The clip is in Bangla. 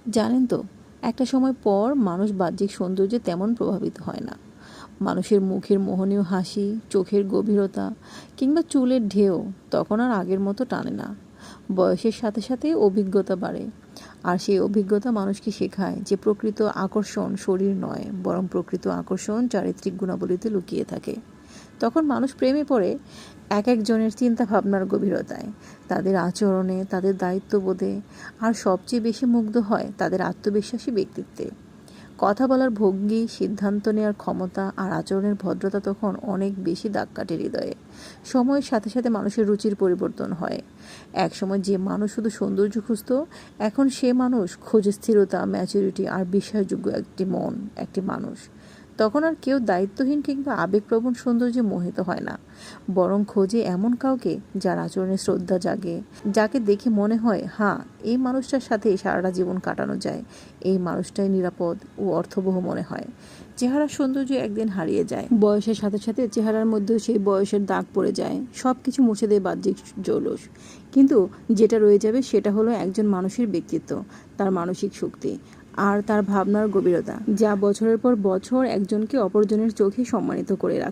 জানেন তো, একটা সময় পর মানুষ বাহ্যিক সৌন্দর্যে তেমন প্রভাবিত হয় না। মানুষের মুখের মোহনীয় হাসি, চোখের গভীরতা কিংবা চুলের ঢেউ তখন আর আগের মতো টানে না। বয়সের সাথে সাথে অভিজ্ঞতা বাড়ে, আর সেই অভিজ্ঞতা মানুষকে শেখায় যে প্রকৃত আকর্ষণ শরীর নয়, বরং প্রকৃত আকর্ষণ চারিত্রিক গুণাবলীতে লুকিয়ে থাকে। তখন মানুষ প্রেমে পড়ে এক একজনের চিন্তা ভাবনার গভীরতায়, তাদের আচরণে, তাদের দায়িত্ববোধে, আর সবচেয়ে বেশি মুগ্ধ হয় তাদের আত্মবিশ্বাসী ব্যক্তিত্বে। কথা বলার ভঙ্গি, সিদ্ধান্ত নেওয়ার ক্ষমতা আর আচরণের ভদ্রতা তখন অনেক বেশি দাগ কাটে হৃদয়ে। সময়ের সাথে সাথে মানুষের রুচির পরিবর্তন হয়। একসময় যে মানুষ শুধু সৌন্দর্য খুঁজত, এখন সে মানুষ খোঁজে স্থিরতা, ম্যাচুরিটি আর বিশ্বাসযোগ্য একটি মন, একটি মানুষ। তখন আর কেউ দায়িত্বহীন কিংবা আবেগপ্রবণ সৌন্দর্যে মোহিত হয় না, বরং খোঁজে এমন কাউকে যার আচরণে শ্রদ্ধা জাগে, যাকে দেখে মনে হয় হ্যাঁ, এই মানুষটার সাথে সারাটা জীবন কাটানো যায়, এই মানুষটাই নিরাপদ ও অর্থবহ মনে হয়। চেহারার সৌন্দর্য একদিন হারিয়ে যায়, বয়সের সাথে সাথে চেহারার মধ্যেও সেই বয়সের দাগ পড়ে যায়, সব কিছু মুছে দেয় বাহ্যিক জৌলুস। কিন্তু যেটা রয়ে যাবে সেটা হলো একজন মানুষের ব্যক্তিত্ব, তার মানসিক শক্তি আর তার ভাবনার গভীরতা, যা বছরের পর বছর একজনকে অপরজনের চোখে সম্মানিত করে রাখে।